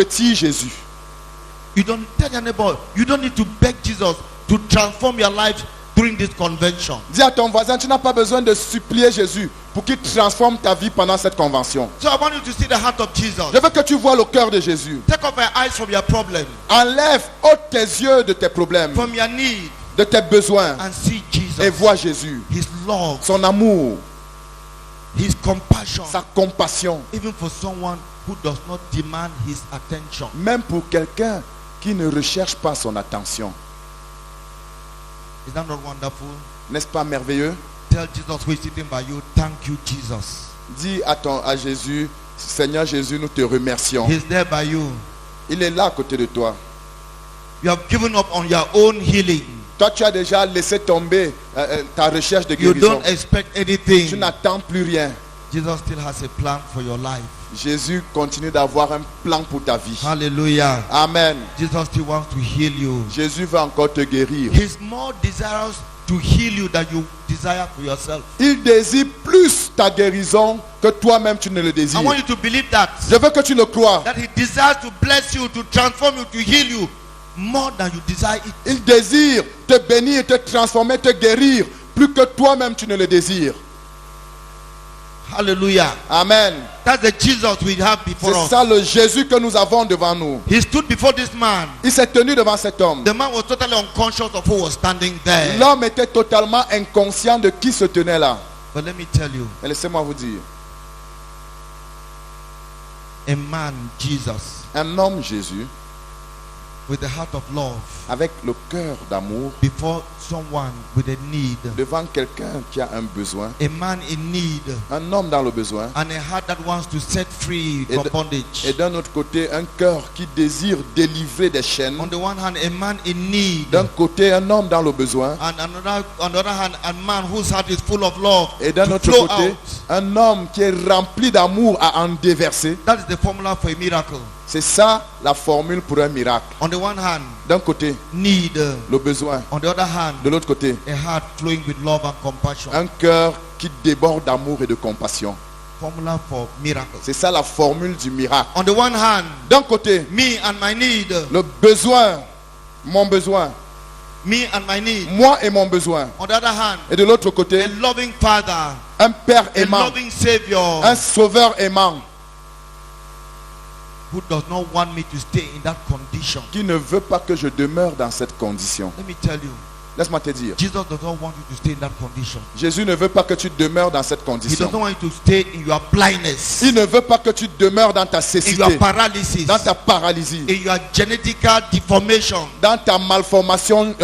petit Jésus. You don't tell your neighbor, you don't need to beg Jesus to transform your life during this convention. Dis à ton voisin, tu n'as pas besoin de supplier Jésus pour qu'il transforme ta vie pendant cette convention. So I want you to see the heart of Jesus. Je veux que tu vois le cœur de Jésus. Take off your eyes from your problem, Enlève, ôte tes yeux de tes problèmes, from your need, de tes besoins, and see Jesus. et vois Jésus. His love, Son amour, His compassion, sa compassion, even for someone who does not demand His attention. même pour quelqu'un qui ne recherche pas son attention. Is that not wonderful? N'est-ce pas merveilleux? Tell Jesus who is sitting by you, thank you, Jesus. Dis à Jésus, Seigneur Jésus, nous te remercions. He's there by you. Il est là à côté de toi. You have given up on your own healing. Toi, tu as déjà laissé tomber ta recherche de You guérison. don't expect Tu anything. n'attends plus rien. Jesus still has a plan for your life. Jésus continue d'avoir un plan pour ta vie. Hallelujah. Amen. Jesus still wants to heal you. Jésus va encore te guérir. He's more desirous to heal you than you desire for yourself. Il désire plus ta guérison que toi-même tu ne le I désires. want you to believe that. Je veux que tu le crois. That He desires to bless you, to transform you, to heal you more than you desire it. Il désire te bénir, te transformer, te guérir plus que toi-même tu ne le désires. Hallelujah. Amen. That's the Jesus we have before C'est us. ça le Jésus que nous avons devant nous. He stood before this man. Il s'est tenu devant cet homme. The man was totally unconscious of who was standing there. L'homme était totalement inconscient de qui se tenait là. But let me tell you, Mais laissez-moi vous dire, a man, Jesus, un homme Jésus, with the heart of love, avec le cœur d'amour, before someone with a need, devant quelqu'un qui a un besoin, a man in need, un homme dans le besoin, and a heart that wants to set free et from de- bondage. et d'un autre côté, un cœur qui désire délivrer des chaînes. On the one hand, a man in need, D'un côté, un homme dans le besoin, and on the other hand, a man whose heart is full of love et d'un to autre flow côté, out. un homme qui est rempli d'amour à en déverser. That is the formula for a miracle. C'est ça la formule pour un miracle. On the one hand, D'un côté, need. le besoin. On the other hand, De l'autre côté, a heart flowing with love and compassion. un cœur qui déborde d'amour et de compassion. Formula for miracles. C'est ça la formule du miracle. On the one hand, D'un côté, me and my need. le besoin, mon besoin, Me and my need. moi et mon besoin. On the other hand, Et de l'autre côté, a loving Father, un Père a aimant, loving Savior, un Sauveur aimant, who does not want me to stay in that condition. qui ne veut pas que je demeure dans cette condition. Let me tell you, Laisse-moi te dire, Jesus does not want you to stay in that condition. Jésus ne veut pas que tu demeures dans cette He condition. doesn't want you to stay in your blindness, Il ne veut pas que tu demeures dans ta in cécité, your paralysis, dans ta paralysie, in your genetical deformation. dans ta malformation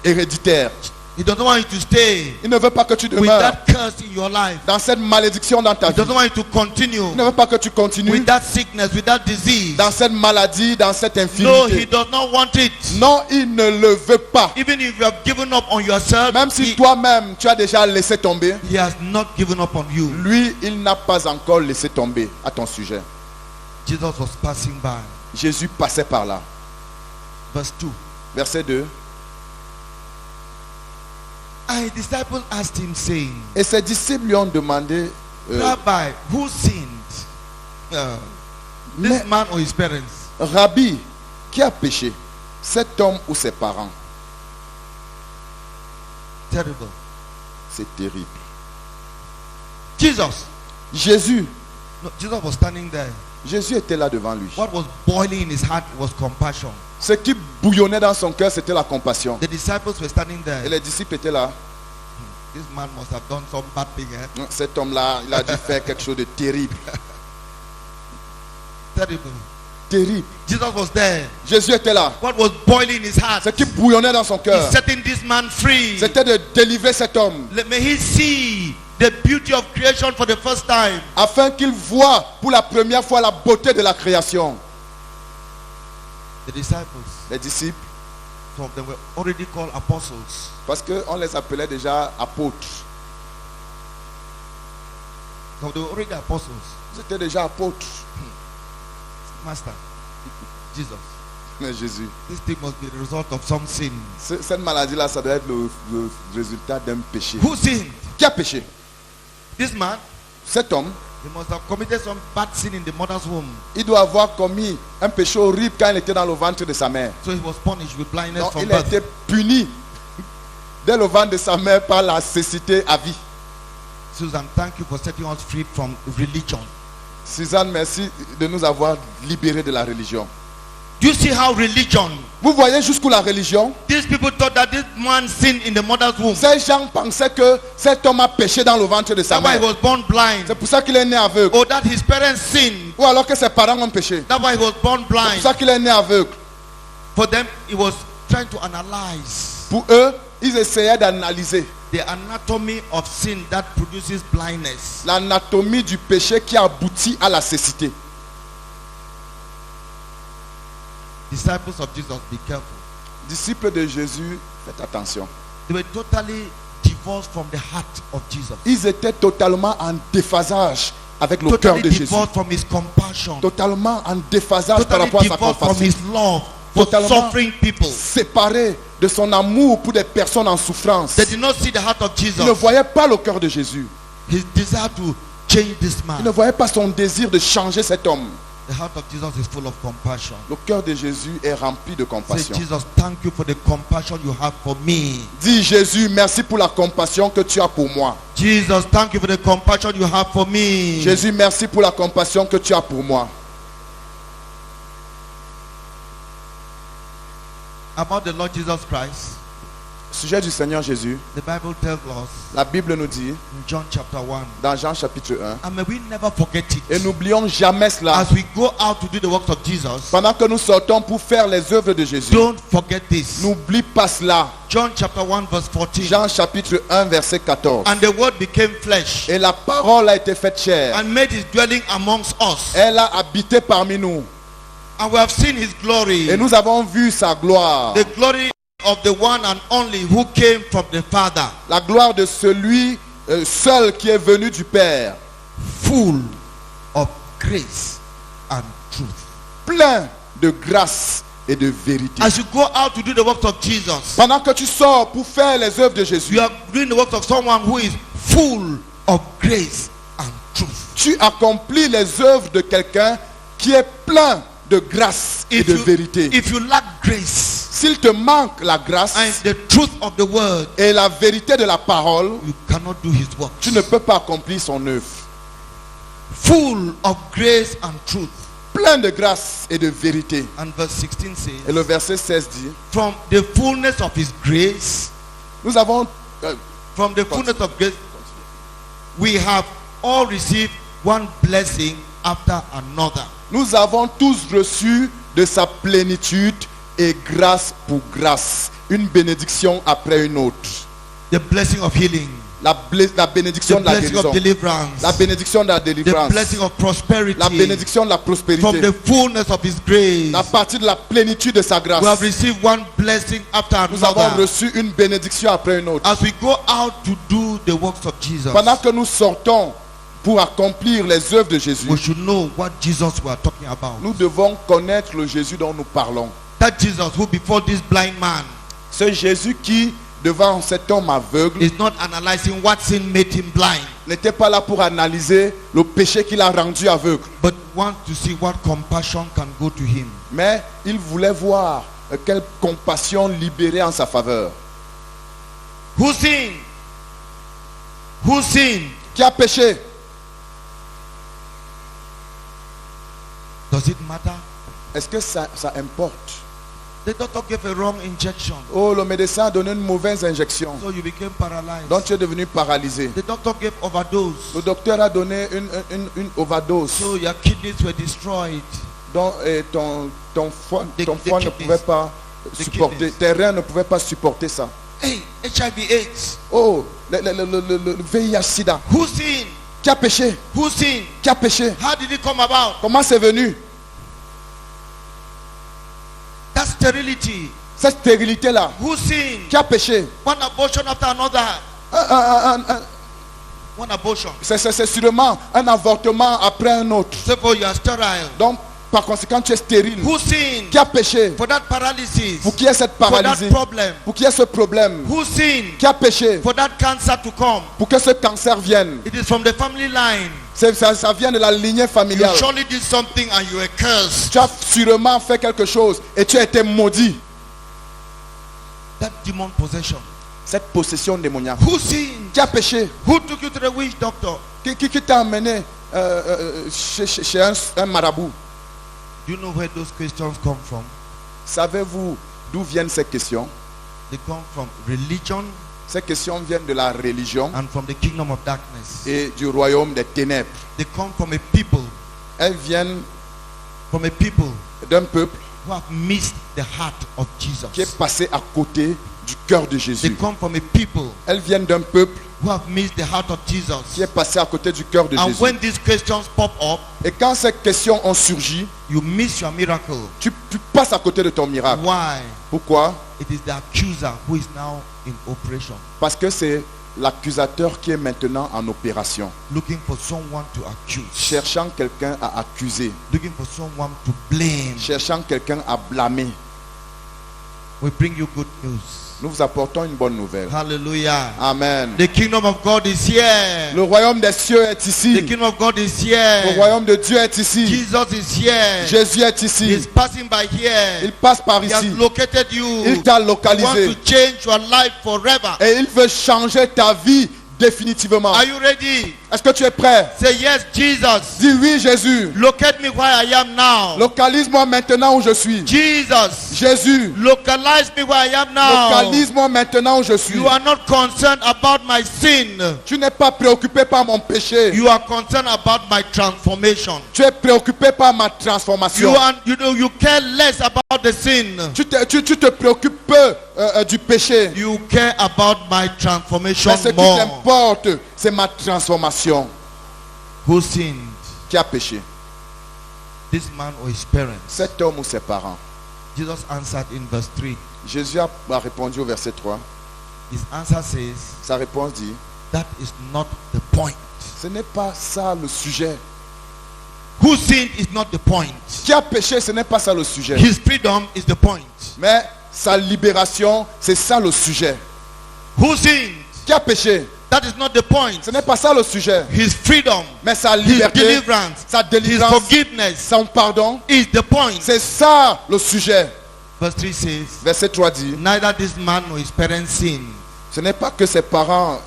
héréditaire. He doesn't want you to stay Il ne veut pas que tu with demeures that curse in your life. dans cette malédiction dans ta He vie. doesn't want you to continue Il ne veut pas que tu continues with that sickness, with that disease. dans cette maladie, dans cette No, he infirmité. does not want it. Non, il ne le veut pas. Even if you have given up on yourself, Même si toi-même, tu as déjà laissé tomber, he has not given up on you. lui, il n'a pas encore laissé tomber à ton sujet. Jesus was passing by. Jésus passait par là. Verse 2. Verset 2. And his disciples asked him, saying, Et ses disciples lui ont demandé, Rabbi, who sinned? This mais, man or his parents? Rabbi, qui a péché, cet homme ou ses parents? Terrible. C'est terrible. Jesus. Jésus, No, Jesus was standing there. Jésus était là devant lui. What was boiling in his heart was compassion. Ce qui bouillonnait dans son cœur, c'était la compassion. The disciples were standing Et there. les disciples étaient là. This man must have done some bad thing. Eh? Cet homme-là, il a dû faire quelque chose de terrible. Terrible. Terrible. Jesus was there. Jésus était là. What was boiling in his heart? Ce qui bouillonnait dans son cœur, He's setting this man free. c'était de délivrer cet homme, May he see the beauty of creation for the first time. afin qu'il voie pour la première fois la beauté de la création. The disciples, Les disciples, some of them were already called apostles. parce qu'on les appelait déjà apôtres. So they were already apostles. Ils étaient déjà apôtres. Master, Jesus, Mais Jésus, this thing must be the result of some sin. cette maladie-là, ça doit être le résultat d'un péché. Who sinned? Qui a péché? This man Cet homme He must have committed some bad sin in the mother's womb. Il doit avoir commis un péché horrible quand il était dans le ventre de sa mère. So he was punished with blindness Donc from il a birth. été puni dès le ventre de sa mère par la cécité à vie. Susan, thank you for setting us free from religion. Suzanne, merci de nous avoir libérés de la religion. Do you see how religion? Vous voyez jusqu'où la religion? These people thought that this man sinned in the mother's womb. Ces gens pensaient que cet homme a péché dans le ventre de sa That's why he mère. was born blind. C'est pour ça qu'il est né aveugle. Or that his parents sinned. Ou alors que ses parents ont péché. That's why he was born C'est pour blind. ça qu'il est né aveugle. For them, he was trying to analyze Pour eux, ils essayaient d'analyser the anatomy of sin that produces blindness. l'anatomie du péché qui aboutit à la cécité. Disciples of Jesus, be careful. Disciples de Jésus, faites attention. They were totally divorced from the heart of Jesus. Ils étaient totalement en déphasage avec le cœur Totally de Jésus. divorced from his compassion. Totalement en déphasage par Totally rapport à sa divorced from compassion. his love for Totalement suffering people. séparés de son amour pour des personnes en souffrance. They did not see the heart of Ils ne Jesus. voyaient pas le cœur de Jésus. His desire to change this Ils ne man. voyaient pas son désir de changer cet homme. The heart of Jesus is full of compassion. Le cœur de Jésus est rempli de Say, compassion. Jesus, thank you for the compassion you have for me. Dis Jésus, merci pour la compassion que tu as pour moi. Jesus, thank you for the compassion you have for me. Jésus, merci pour la compassion que tu as pour moi. About the Lord Jesus Christ, Sujet du Seigneur Jésus, the Bible tells us la Bible nous dit in John chapter 1, dans Jean chapitre 1, and may we never forget et it. n'oublions jamais cela. As we go out to do the works of Jesus, Pendant que nous sortons pour faire les œuvres de Jésus, don't forget this. n'oublie pas cela. John chapter 1 verse 14. Jean chapitre 1 verset 14. And the word became flesh Et la parole a été faite chair. and made his dwelling amongst us. Elle a habité parmi nous. And we have seen his glory. Et nous avons vu sa gloire. The glory of the one and only who came from the Father, La gloire de celui seul qui est venu du Père. full of grace and truth. Plein de grâce et de vérité. As you go out to do the works of Jesus, Pendant que tu sors pour faire les œuvres de Jésus, you are doing the works of someone who is full of grace and truth. tu accomplis les œuvres de quelqu'un qui est plein de grâce et de vérité. If you lack grace S'il te manque la grâce and the truth of the word, et la vérité de la parole, you cannot do his work. tu ne peux pas accomplir son œuvre. Full of grace and truth. Plein de grâce et de vérité. And verse 16 Et says, le verset 16 dit, from the fullness of his grace, nous avons... from the fullness of grace, we have all received one blessing after another. Nous avons tous reçu de sa plénitude et grâce pour grâce. Une bénédiction après une autre. The blessing of healing, La bénédiction the de la blessing guérison. of deliverance, La bénédiction de la the délivrance. blessing of prosperity. La bénédiction de la From prospérité. the fullness of his grace, À partir de la plénitude de sa grâce. we have received one blessing after Nous avons another. reçu une bénédiction après une autre. As we go out to do the works of Jesus, Pendant que nous sortons pour accomplir les œuvres de Jésus, we should know what Jesus we are talking about. nous devons connaître le Jésus dont nous parlons. That Jesus who before this blind man Ce Jésus qui, devant cet homme aveugle, is not analyzing what sin made him blind, n'était pas là pour analyser le péché qui l'a rendu aveugle. but wants to see what compassion can go to him. Mais il voulait voir quelle compassion libérée en sa faveur. Who sinned? Who sinned? Qui a péché? Does it matter? Est-ce que ça importe? The doctor gave a wrong injection, Oh, le médecin a donné une mauvaise injection. so you became paralyzed. Donc tu es devenu paralysé. The doctor gave overdose, Le docteur a donné une overdose. so your kidneys were destroyed. Donc ton foie The ne kidneys. pouvait pas The supporter. kidneys. Tes reins ne pouvaient pas supporter ça. Hey, HIV/AIDS. Oh, le VIH-Sida. Who sinned? Qui a péché? Who sinned? Qui a péché? How did it come about? Comment c'est venu? That sterility. Cette stérilité-là. Who sinned? Qui a péché? One abortion after another. Un- One abortion. C'est sûrement un avortement après un autre. Therefore, you are sterile. Donc, Par conséquent, tu es stérile. Who sinned Qui a péché for that paralysis? pour qu'il y ait cette For that paralysie? problem? Pour qu'il y ait ce problème? Who sinned Qui a péché for that cancer to come? pour que ce cancer vienne? It is from the family line. Ça vient de la lignée You familiale. surely did something and you were cursed. Tu as sûrement fait quelque chose et tu as été maudit. That demon possession. Cette possession démoniaque. Who sinned? Qui a péché? Who took you to the witch doctor? Qui t'a amené chez un marabout? Do you know where those questions come from? Savez-vous d'où viennent ces questions? They come from religion Ces questions viennent de la religion and from the kingdom of darkness. et du royaume des ténèbres. They come from a people Elles viennent d'un peuple who have missed the heart of qui Jesus. est passé à côté du cœur de They Jésus. come from a people Elles viennent d'un peuple who have missed the heart of qui Jesus. est passé à côté du cœur de And Jésus. when these questions pop up, Et quand ces questions ont surgi, you miss your miracle. tu passes à côté de ton miracle. Why? Pourquoi? It is the accuser who is now in operation, Parce que c'est l'accusateur qui est maintenant en opération, looking for someone to accuse, cherchant quelqu'un à accuser, looking for someone to blame. cherchant quelqu'un à blâmer. We bring you good news. Nous vous apportons une bonne nouvelle. Hallelujah. Amen. The kingdom of God is here. Le royaume des cieux est The ici. kingdom of God is Le here. royaume de Dieu est ici. Jesus is here. Jésus est He ici. is passing by here. Il passe par He has ici. located you. Il t'a He wants to localisé. change your life forever. Et il veut changer ta vie définitivement. Are you ready? Est-ce que tu es prêt? Say yes, Jesus. Dis oui, Jésus. Locate me where I am now. Localise-moi maintenant où je suis. Jesus. Jésus. Localize me where I am now. Localise-moi maintenant où je suis. You are not concerned about my sin. Tu n'es pas préoccupé par mon péché. You are concerned about my transformation. Tu es préoccupé par ma transformation. You care less about the sin. Tu te préoccupes peu du péché. You care about my transformation Mais ce qui more. t'importe, c'est ma transformation. Who sinned? Qui a péché? This man or his parents? Cet homme ou ses parents? Jesus answered in verse 3. Jésus a répondu au verset 3. His answer says, Sa réponse dit, that is not the point. ce n'est pas ça le sujet. Who sinned is not the point. Qui a péché, ce n'est pas ça le sujet. His freedom is the point. Mais sa libération, c'est ça le sujet. Who sinned? Qui a péché? That is not the point. Ce n'est pas ça le sujet. His freedom, Mais sa his liberté, deliverance, sa his délivrance, forgiveness son pardon, is the point. c'est ça le sujet. Verse 3 says, Verset 3 dit, neither this man nor his parents sinned, ce n'est pas que ses parents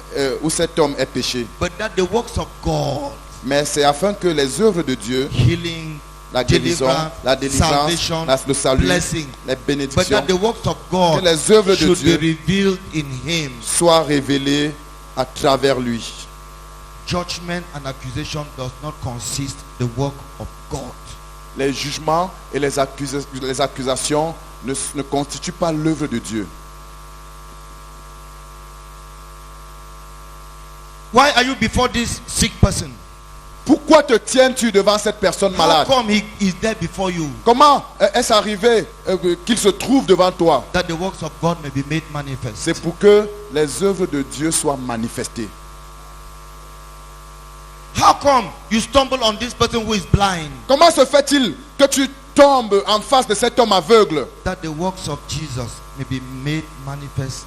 ou cet homme ait péché, but that the works of God, mais c'est afin que les œuvres de Dieu, healing, la guérison, la délivrance, salvation, le salut, blessing, les but bénédictions, that the works of que God les œuvres de should be Dieu revealed in him. soient révélées à travers lui. Judgment and accusation does not consist the work of God. Les jugements et les accusations ne constituent pas l'œuvre de Dieu. Why are you before this sick person? Pourquoi te tiens-tu devant cette personne How malade? come he is there before you? Comment est-ce arrivé qu'il se trouve devant toi? That the works of God may be made manifest. C'est pour que les œuvres de Dieu soient manifestées. How come you stumble on this person who is blind? Comment se fait-il que tu tombes en face de cet homme aveugle? That the works of Jesus may be made manifest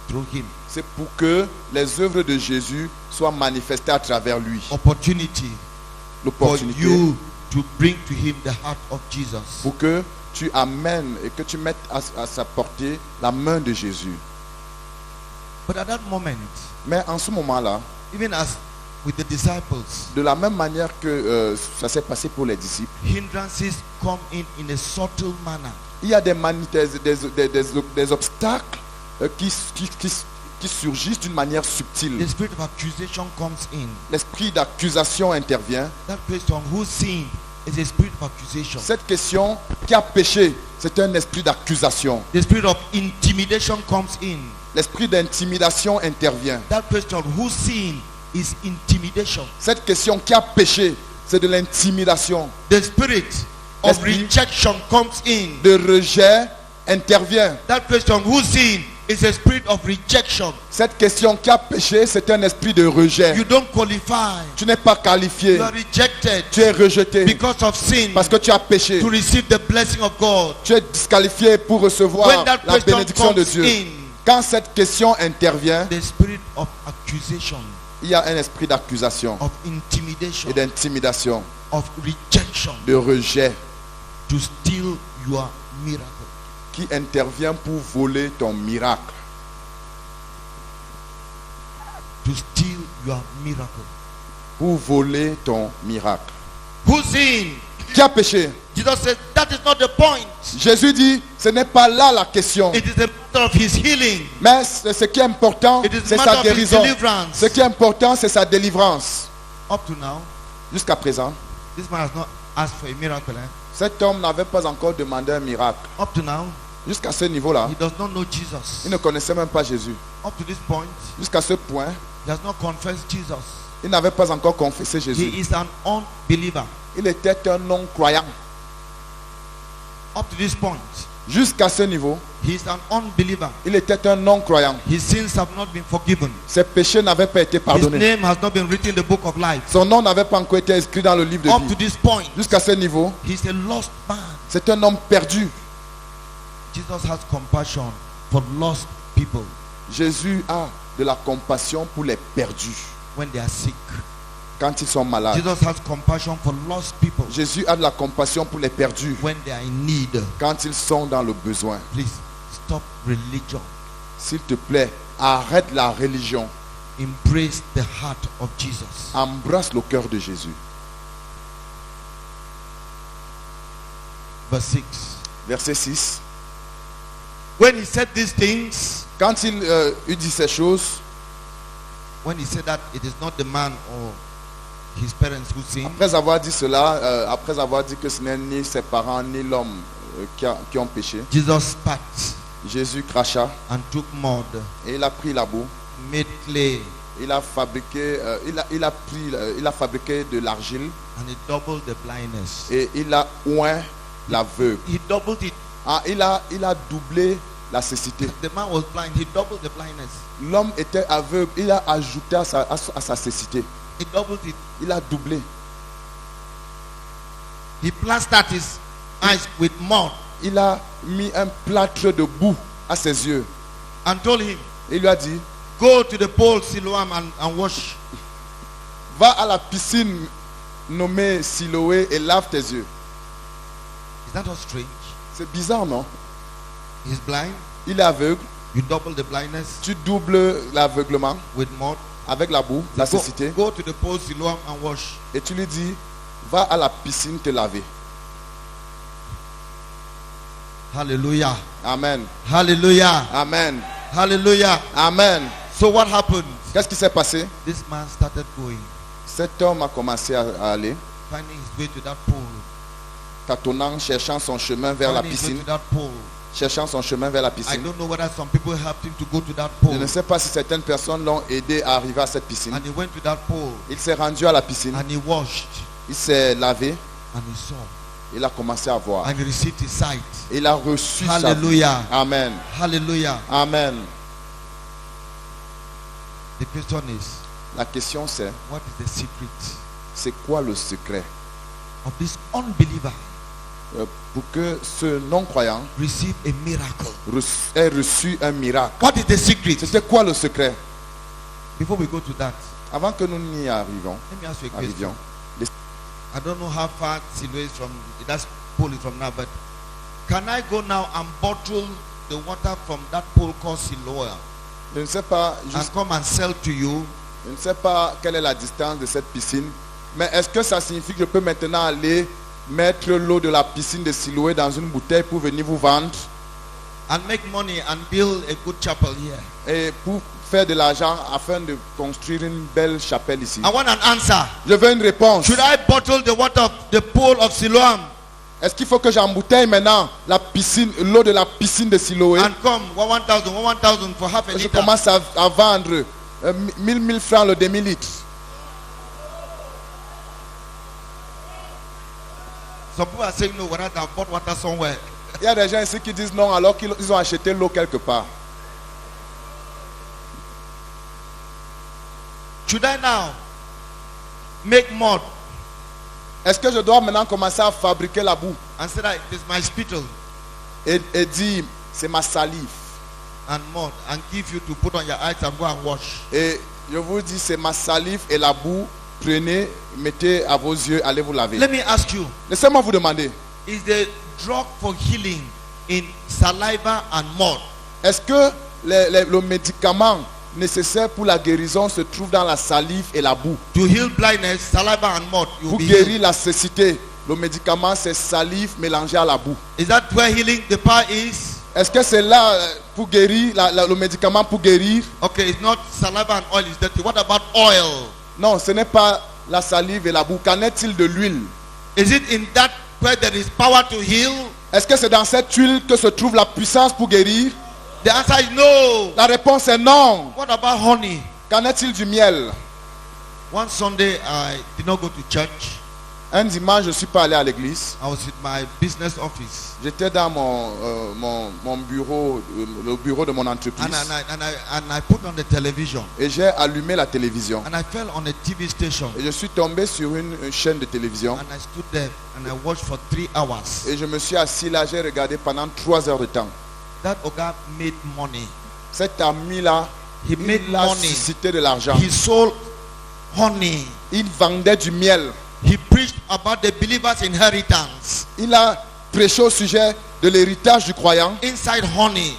through him. C'est pour que les œuvres de Jésus soient manifestées à travers lui. Opportunity for L'opportunité you to bring to him the heart of Jesus. pour que tu amènes et que tu mettes à sa portée la main de Jésus. But at that moment, Mais en ce moment-là, even as with the disciples, de la même manière que ça s'est passé pour les disciples, hindrances come in a subtle manner. il y a des obstacles qui surgissent d'une manière The subtile. spirit of accusation comes in. L'esprit d'accusation intervient. That question, who sinned, is a spirit of accusation. Cette question, qui a péché, c'est un esprit d'accusation. The spirit of intimidation comes in. L'esprit d'intimidation intervient. That question, who sinned, is intimidation. Cette question, qui a péché, c'est de l'intimidation. The spirit of L'esprit rejection comes in. De rejet intervient. That question, who sinned, is a spirit of rejection. Cette question qui a péché, c'est un esprit de rejet. You don't qualify. Tu n'es pas qualifié. You are rejected Tu es rejeté because of sin parce que tu as péché. to receive the blessing of God. Tu es disqualifié pour recevoir When that la question bénédiction de comes Dieu. in, Quand cette question intervient, the spirit of accusation, il y a un esprit d'accusation of intimidation, et d'intimidation, of rejection de rejet to steal your miracle. qui intervient pour voler ton miracle. To steal your miracle. Pour voler ton miracle. Who sinned? Qui a péché? Jesus said that is not the point. Jésus dit, ce n'est pas là la question. It is the matter of his healing. Mais ce qui est important, It is the c'est matter sa of his guérison. deliverance. Ce qui est important, c'est sa délivrance. Up to now, Jusqu'à présent, this man has not asked for a miracle. cet homme n'avait pas encore demandé un miracle. Up to now, Jusqu'à ce niveau-là, he does not know Jesus. il ne connaissait même pas Jésus. Up to this point, Jusqu'à ce point, he has not confessed Jesus. il n'avait pas encore confessé Jésus. He is an unbeliever. Il était un non-croyant. Up to this point, Jusqu'à ce niveau, he is an unbeliever. il était un non-croyant. His sins have not been forgiven. Ses péchés n'avaient pas été His pardonnés. name has not been written in the book of life. Son nom n'avait pas encore été inscrit dans le livre de Up to vie. this point, Jusqu'à ce niveau, he's a lost man. c'est un homme perdu. Jesus has compassion for lost people Jésus a de la compassion pour les perdus when they are sick. quand ils sont malades. Jesus has compassion for lost people Jésus a de la compassion pour les perdus when they are in need. quand ils sont dans le besoin. Please stop religion. S'il te plaît, arrête la religion. Embrace the heart of Jesus. Embrasse le cœur de Jésus. Verse 6. Verset 6. When he said these things, Quand il dit ces choses, when he said that it is not the man or his parents who sin, après avoir dit cela, après avoir dit que ce n'est ni ses parents ni l'homme qui ont péché, Jesus spat Jésus cracha and took mud, et il a pris la boue. made clay, Il a fabriqué, il a fabriqué de l'argile and he doubled the blindness. et il a oint l'aveugle. He doubled it. Ah, il a doublé la cécité. The man was blind. He doubled the blindness. L'homme était aveugle. Il a ajouté à sa cécité. He doubled it. Il a doublé. He plastered his eyes with mud Il a mis un plâtre de boue à ses yeux. and told him, Il lui a dit, go to the pool Siloam and wash. va à la piscine nommée Siloé et lave tes yeux. Is that not strange? C'est bizarre, non? He's blind. Il est aveugle. You double the blindness Tu doubles l'aveuglement with mud. avec la boue, la cécité. Go to the pool Siloam and wash. Et tu lui dis, va à la piscine te laver. Hallelujah. Amen. Hallelujah. Amen. Hallelujah. Amen. So what happened? Qu'est-ce qui s'est passé? This man started going, Cet homme a commencé à aller, finding his way to that pool. tâtonnant, cherchant son chemin vers la Finding his way piscine. to that pool. Cherchant son chemin vers la I piscine. don't know whether some people helped him to go to that Je pool. ne sais pas si certaines personnes l'ont aidé à arriver à cette piscine. And he went to that pool Il s'est rendu à la piscine. and he washed Il s'est lavé. and he saw Il a commencé à voir. and he received his sight. Il a reçu sa vie. Hallelujah. Amen. Hallelujah. Amen. The question is, La question c'est, what is the secret c'est quoi le secret of this unbeliever pour que ce non-croyant receive a miracle? ait reçu un miracle? What is the secret? C'était quoi le secret? Before we go to that, Avant que nous n'y arrivions, let me ask you a question. arrivions, I don't know how far Siloé is from, that pool is from now, but can I go now and bottle the water from that pool called Siloé je ne sais pas, and come and sell to you? je ne sais pas quelle est la distance de cette piscine, mais est-ce que ça signifie que je peux maintenant aller mettre l'eau de la piscine de Siloé dans une bouteille pour venir vous vendre And make money and build a good chapel here? et pour faire de l'argent afin de construire une belle chapelle ici? I want an answer. Je veux une réponse. Should I bottle the water of the pool of Siloam Est-ce qu'il faut que j'embouteille maintenant la piscine, l'eau de la piscine de Siloé? and come 1,000 for half a Je liter? commence à vendre 1000 francs le demi-litre. Some people are saying no, whether I've bought water somewhere. Il y a des gens ici qui disent non alors qu'ils ont acheté l'eau quelque part. Should I now make mud Est-ce que je dois maintenant commencer à fabriquer la boue and say that it is my spittle et dire c'est ma salive? and mud and give you to put on your eyes and go and wash? Et je vous dis c'est ma salive et la boue. Prenez, mettez à vos yeux, allez vous laver. Let me ask you, Laissez-moi vous demander, is the drug for healing in saliva and mud? est-ce que le médicament nécessaire pour la guérison se trouve dans la salive et la boue? To heal blindness, saliva and mud, you will Pour be guérir healed. la cécité, le médicament c'est salive mélangée à la boue. Is that where healing, the power is? Est-ce que c'est là pour guérir, le médicament pour guérir? Okay, it's not saliva and oil, it's dirty. What about oil? Non, ce n'est pas la salive et la boue. Qu'en est-il de l'huile? Is it in that where there is power to heal? Est-ce que c'est dans cette huile que se trouve la puissance pour guérir? The answer is no. La réponse est non. What about honey? Qu'en est-il du miel? One Sunday, I did not go to church. Un dimanche, je ne suis pas allé à l'église. I was in my business office. J'étais dans mon bureau, le bureau de mon entreprise. And I put on the television. Et j'ai allumé la télévision. And I fell on a TV station. Et je suis tombé sur une chaîne de télévision. And I stood there and I watched for 3 hours. Et je me suis assis là, j'ai regardé pendant 3 heures de temps. That Oga made money. Cet ami-là, He made il a money. suscité de l'argent. He sold honey. Il vendait du miel. He preached about the believer's inheritance. Il a prêché au sujet de l'héritage du croyant Inside honey.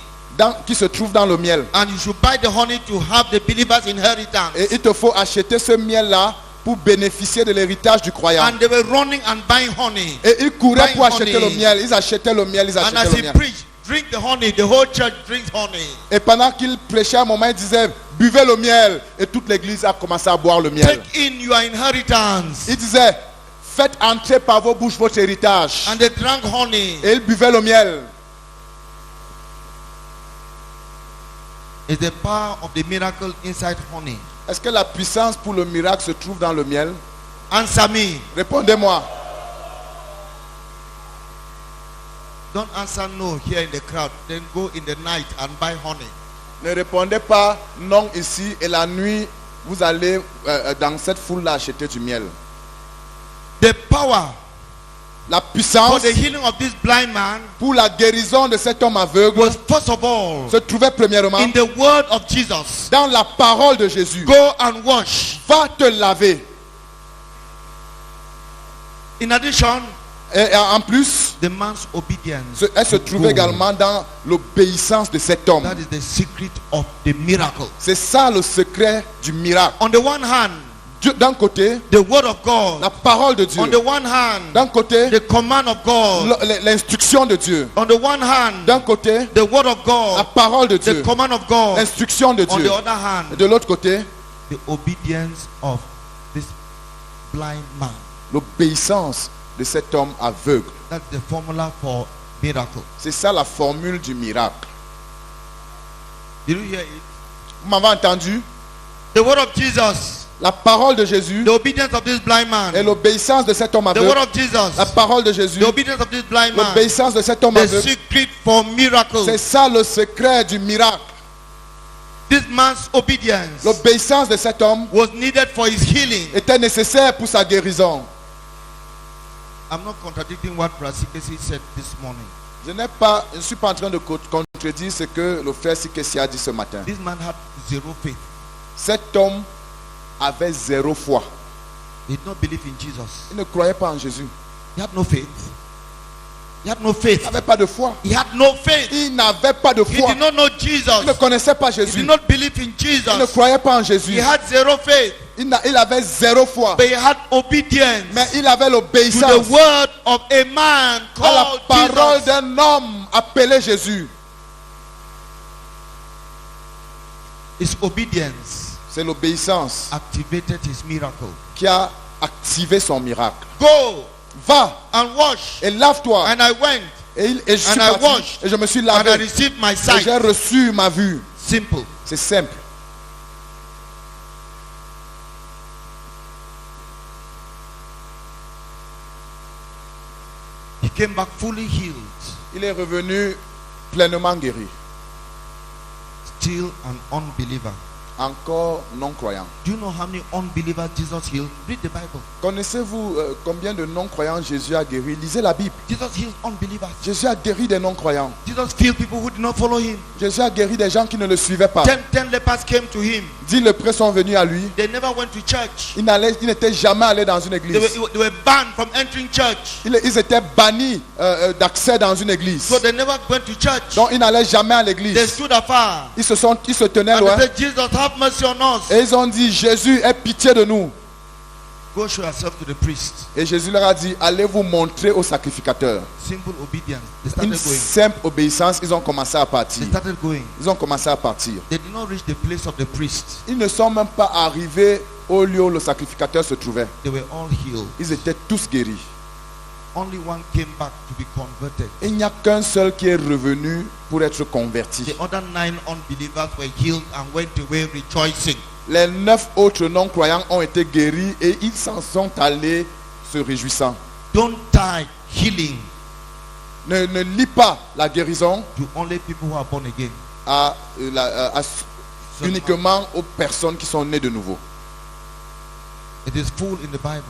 qui se trouve dans le miel. And you should buy the honey to have the believer's inheritance. Et il te faut acheter ce miel-là pour bénéficier de l'héritage du croyant. And they were running and buying honey. Et ils couraient Buying pour acheter honey. le miel. Ils achetaient le miel, ils And achetaient as le he miel. preached, drink the honey, the whole church drinks honey. Et pendant qu'il prêchait, à un moment, il disait, buvez le miel. Et toute l'église a commencé à boire le miel. Take in your inheritance. Il disait, faites entrer par vos bouches votre héritage. And they drank honey. Et ils buvaient le miel. Is the power of the miracle inside honey? Est-ce que la puissance pour le miracle se trouve dans le miel? Answer me. Répondez-moi. Don't answer no here in the crowd. Then go in the night and buy honey. Ne répondez pas non ici et la nuit, vous allez dans cette foule-là acheter du miel. The power La for puissance the healing of this blind man pour la guérison de cet homme aveugle was first of all se trouvait premièrement in the word of Jesus. dans la parole de Jésus. Go and wash. Va te laver. In addition, Et en plus, the man's obedience. elle se trouvait également dans l'obéissance de cet homme. That is the secret of the miracle. C'est ça le secret du miracle. On the one hand, D'un côté, the word of God. la parole de Dieu. On the one hand, D'un côté, the command of God. l'instruction de Dieu. On the one hand, D'un côté, the word of la God. parole de The Dieu. command of God. L'instruction de On Dieu. the other Et hand, de l'autre côté, the obedience of this blind man. l'obéissance de cet homme aveugle. That's the formula for miracle. C'est ça la formule du miracle. Did you hear it? Vous m'avez entendu? The word of Jesus. La parole de Jésus The obedience of this blind et man. l'obéissance de cet homme The word aveugle. of Jesus. La parole de Jésus, The obedience of this blind man. l'obéissance de cet homme The aveugle. secret for miracle. C'est ça le secret du miracle. This man's obedience L'obéissance de cet homme was needed for his healing. était nécessaire pour sa guérison. I'm not contradicting what Brasikesi said this morning. Je ne suis pas en train de contredire ce que le frère Sikesi a dit ce matin. This man had zero faith. Cet homme avait 0 foi. He did not believe in Jesus. Il ne croyait pas en Jésus. He had no faith. He had no faith. Il n'avait pas de foi. He had no faith. Il n'avait pas de He foi. did not know Il ne Jesus. connaissait pas He Jésus. did not believe in Il ne Jesus. croyait pas en He Jésus. had zero faith. Il avait 0 foi. But he had obedience Mais il avait to l'obéissance the word of a man à la called parole Jesus. d'un homme appelé Jésus. His obedience C'est l'obéissance activated his miracle. qui a activé son miracle. Go Va and wash. et lave-toi. And I went Et je suis And I parti washed. et je me suis and I lavé. received my Et sight. j'ai reçu ma vue. Simple. C'est simple. He came back fully healed, Il est revenu pleinement guéri. still an unbeliever. encore non-croyants. Do you know how many unbelievers Jesus healed? Read the Bible. Connaissez-vous combien de non-croyants Jésus a guéri? Lisez la Bible. Jesus healed unbelievers. Jésus a guéri des non-croyants. Jesus healed people who did not follow him. Jésus a guéri des gens qui ne le suivaient pas. Ten lepers came to him. 10 lépreux sont venus à lui. They never went to church. Ils n'étaient jamais allés dans une église. They were banned from entering church. Ils étaient bannis d'accès dans une église. So they never went to church. Donc ils n'allaient jamais à They l'église. stood afar. Ils se tenaient And loin. they said, Jesus, have mercy on us. Et ils ont dit, Jésus, aie pitié de nous. Go show yourself to the priest. Et Jésus leur a dit, allez vous montrer au sacrificateur. Simple obedience. They Une started going. simple obéissance, ils ont commencé à partir. They started going. Ils ont commencé à partir. They did not reach the place of the priest. Ils ne sont même pas arrivés au lieu où le sacrificateur se trouvait. They were all healed. Ils étaient tous guéris. Only one came back to be converted. Il n'y a qu'un seul qui est revenu pour être converti. The other 9 unbelievers were healed and went away rejoicing. Les 9 autres non-croyants ont été guéris et ils s'en sont allés se réjouissant. Don't tie healing Ne lie pas la guérison to only people who are born again. uniquement aux personnes qui sont nées de nouveau. It is full in the Bible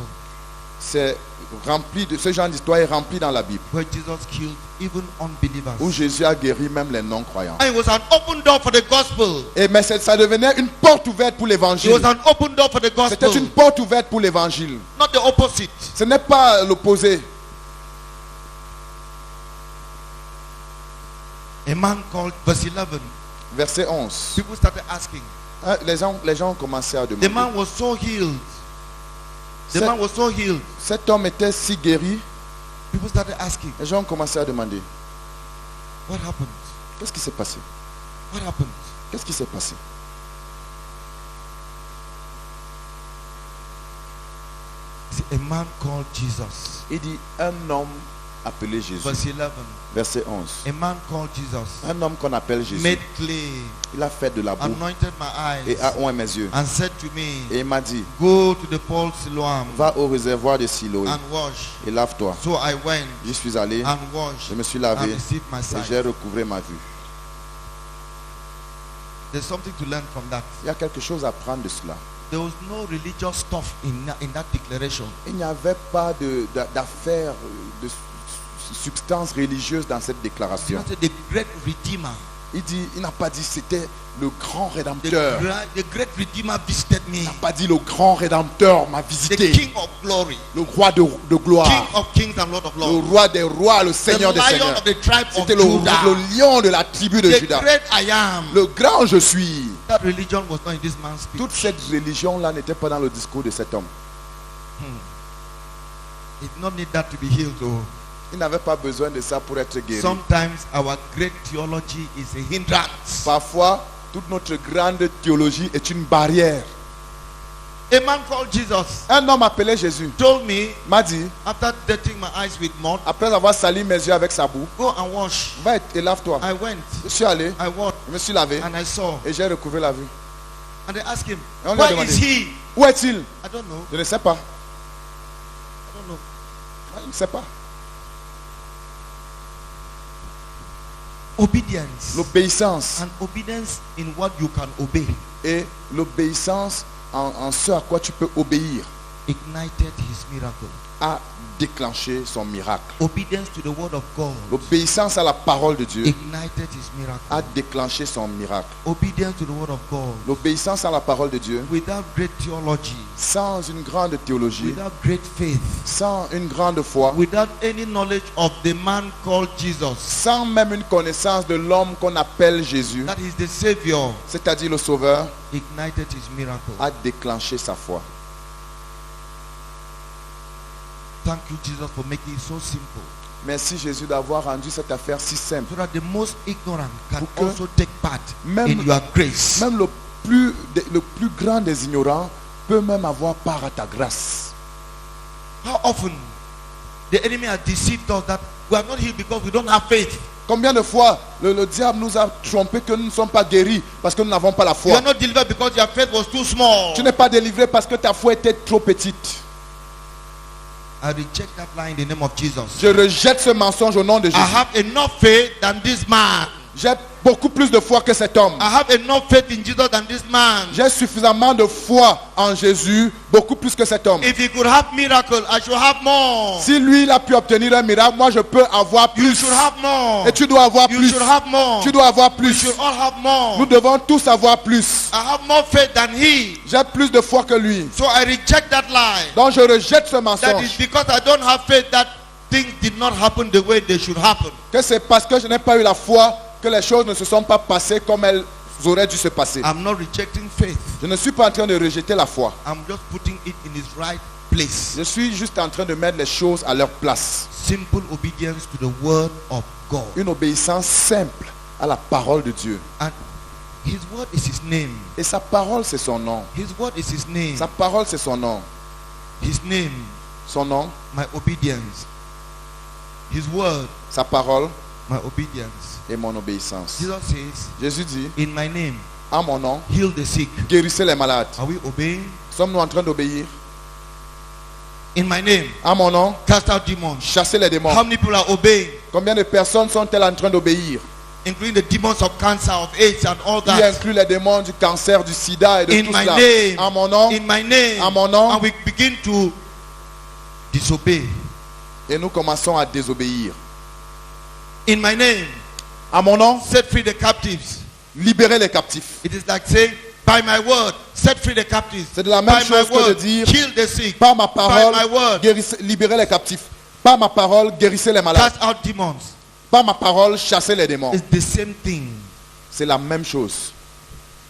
C'est rempli de ce genre d'histoire est rempli dans la Bible where Jesus killed even unbelievers. où Jésus a guéri même les non-croyants. And it was an open door for the gospel. Et mais ça devenait une porte ouverte pour It l'évangile. was an open door for the C'était gospel. une porte ouverte pour l'évangile. Not the opposite. Ce n'est pas l'opposé. A man called, verse 11. Verset 11. People started asking. Hein, les gens ont commencé à The demander. man was so healed. The man was so healed. Cet homme était si guéri. People started asking, Les gens ont commencé à demander. what happened? Qu'est-ce qui s'est passé? What happened? Qu'est-ce qui s'est passé? See, a man called Jesus. Il dit un homme appelé Jésus. Verse 11. Verset 11. A man called Jesus Un homme qu'on appelle Jésus. made clay, Il a fait de la boue anointed my et eyes, a oint mes yeux. and said to me, Et il m'a dit, go to the pool Siloam va au réservoir de Siloé and wash. et lave-toi. So I went J'y suis allé, and washed je me suis and lavé received my et sight. j'ai recouvré ma vue. There's something to learn from that. Il y a quelque chose à prendre de cela. There was no religious stuff in that declaration. Il n'y avait pas d'affaires, de substance religieuse dans cette déclaration. The great Redeemer, Il dit, il n'a pas dit c'était le grand the rédempteur. great Redeemer visited me. Il n'a pas dit le grand rédempteur m'a The visité. King of glory, Le roi de gloire. King of kings and Lord of Le lords, roi des rois, le the seigneur des Lion seigneurs. of the tribe of C'était Judah, le lion de la tribu de the Judas. great I am. Le grand je suis. That religion was not in this man's speech. Toute cette religion-là n'était pas dans le discours de cet homme. It did not need that to be healed. Oh. Il n'avait pas besoin de ça pour être guéri. Sometimes our great theology is a hindrance. Parfois, toute notre grande théologie est une barrière. A man called Jesus Un homme appelé Jésus told me, m'a dit, after dirtying my eyes with mud, après avoir sali mes yeux avec sa boue, go and wash. va et lave-toi. I went, Je suis allé, I walked, je me suis lavé and I saw. et j'ai recouvré la vue. And they asked him, Et on lui a where demandé, is he? où est-il? I don't know. Je ne sais pas. I don't know. Je ne sais pas. Obedience. L'obéissance And obedience in what you can obey et l'obéissance en ce à quoi tu peux obéir ignited his miracle. a déclenché son miracle. Obedience to the word of God L'obéissance à la parole de Dieu ignited his miracle. a déclenché son miracle. Obedience to the word of God L'obéissance à la parole de Dieu without great theology, sans une grande théologie, without great faith, sans une grande foi, without any knowledge of the man called Jesus, sans même une connaissance de l'homme qu'on appelle Jésus, that is the Savior, c'est-à-dire le Sauveur, ignited his miracle. a déclenché sa foi. Thank you, Jesus, for making it so simple, Merci Jésus d'avoir rendu cette affaire si simple. so that the most ignorant can Pour que also take part même- in your grace. Même le plus grand des ignorants peut même avoir part à ta grâce. How often the enemy has deceived us that we are not healed because we don't have faith. Combien de fois le diable nous a trompé que nous ne sommes pas guéris parce que nous n'avons pas la You foi. are not delivered because your faith was too small. Tu n'es pas délivré parce que ta foi était trop petite. I reject that lie in the name of Jesus. Je rejette ce mensonge au nom de I Jésus. have enough faith than this man. J'ai beaucoup plus de foi que cet homme. I have enough faith in Jesus than this man. J'ai suffisamment de foi en Jésus, beaucoup plus que cet homme. If he could have miracle, I should have more. Si lui, il a pu obtenir un miracle, moi, je peux avoir You plus. should have more. Et tu dois avoir You plus. should have more. Tu dois avoir We plus. should all have more. Nous devons tous avoir plus. I have more faith than he. J'ai plus de foi que lui. So I reject that lie. Donc je rejette ce That is mensonge. because I don't have faith that things did not happen the way they should happen. Que c'est parce que je n'ai pas eu la foi que les choses ne se sont pas passées comme elles auraient dû se passer. I'm not rejecting faith. Je ne suis pas en train de rejeter la foi. I'm just putting it in its right place. Je suis juste en train de mettre les choses à leur place. Simple obedience to the word of God. Une obéissance simple à la parole de Dieu. And his word is his name. Et sa parole, c'est son nom. His word is his name. Sa parole, c'est son nom. His name, Son nom, my obedience. His word, sa parole my obedience. et mon obéissance. Jesus says, Jésus dit, in my name, en mon nom, heal the sick. guérissez les malades. Are we obeying? Sommes-nous en train d'obéir? In my name, En mon nom, cast out demons. chassez les démons. How many people are obeying? Combien de personnes sont-elles en train d'obéir? Including the demons of cancer, of AIDS, and all Qui that. inclut les démons du cancer, du sida et de In tout my cela. name. En mon nom, In my name. en mon nom. And we begin to disobey. Et nous commençons à désobéir. In my name, En mon nom, set free the captives. libérez les captifs. It is like saying, by my word, set free the captives. C'est de la même By my chose que de word, dire, heal the sick. par ma parole, By my word, libérez les captifs. Par ma parole, guérissez les malades. cast out demons. Par ma parole, chassez les démons. It's the same thing. C'est la même chose.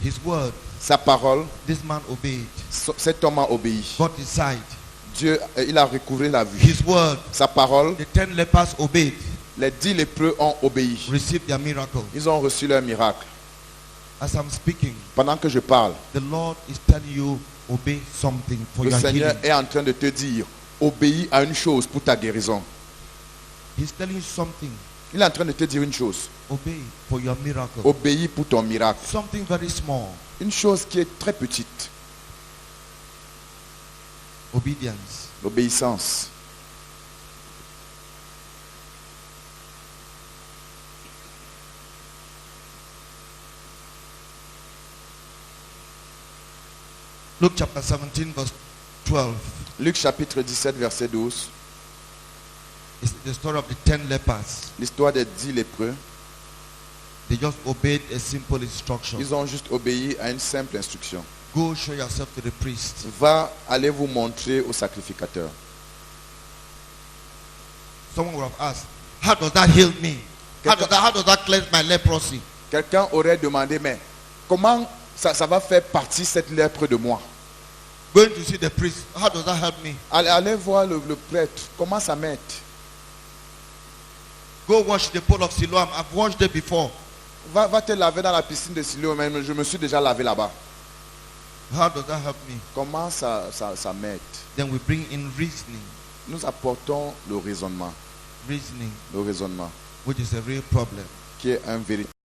His word, Sa parole, this man obeyed. cet homme a obéi. God decide. Dieu, il a recouvré la vue. His word, Sa parole, the 10 lepers obeyed, les 10 lépreux ont obéi. received their miracle. Ils ont reçu leur miracle. As I'm speaking, Pendant que je parle, the Lord is telling you, obey something for le your Seigneur healing. est en train de te dire, obéis à une chose pour ta guérison. He's telling you something. Il est en train de te dire une chose. Obey for your miracle. Obéis pour ton miracle. Something very small. Une chose qui est très petite. Obedience. L'obéissance. Luke chapter 17 verse 12. Luc chapitre 17 verset 12. It's the story of the 10 lepers. L'histoire des 10 lépreux. They just obeyed a simple instruction. Ils ont juste obéi à une simple instruction. Go show yourself to the priest. Va, allez vous montrer au sacrificateur. Someone would have asked, how does that heal me? How does that cleanse my leprosy? Quelqu'un aurait demandé, mais comment ça va faire partie cette lèpre de moi? Going to see the priest, how does that help me? Allez voir le prêtre. Comment ça m'aide? Go wash the pool of Siloam. I've washed it before. Va te laver dans la piscine de Siloé, mais je me suis déjà lavé là-bas. How does that help me? Comment ça m'aide? Then we bring in reasoning. Nous apportons le raisonnement, Reasoning, le raisonnement, which is a real problem. qui est un véritable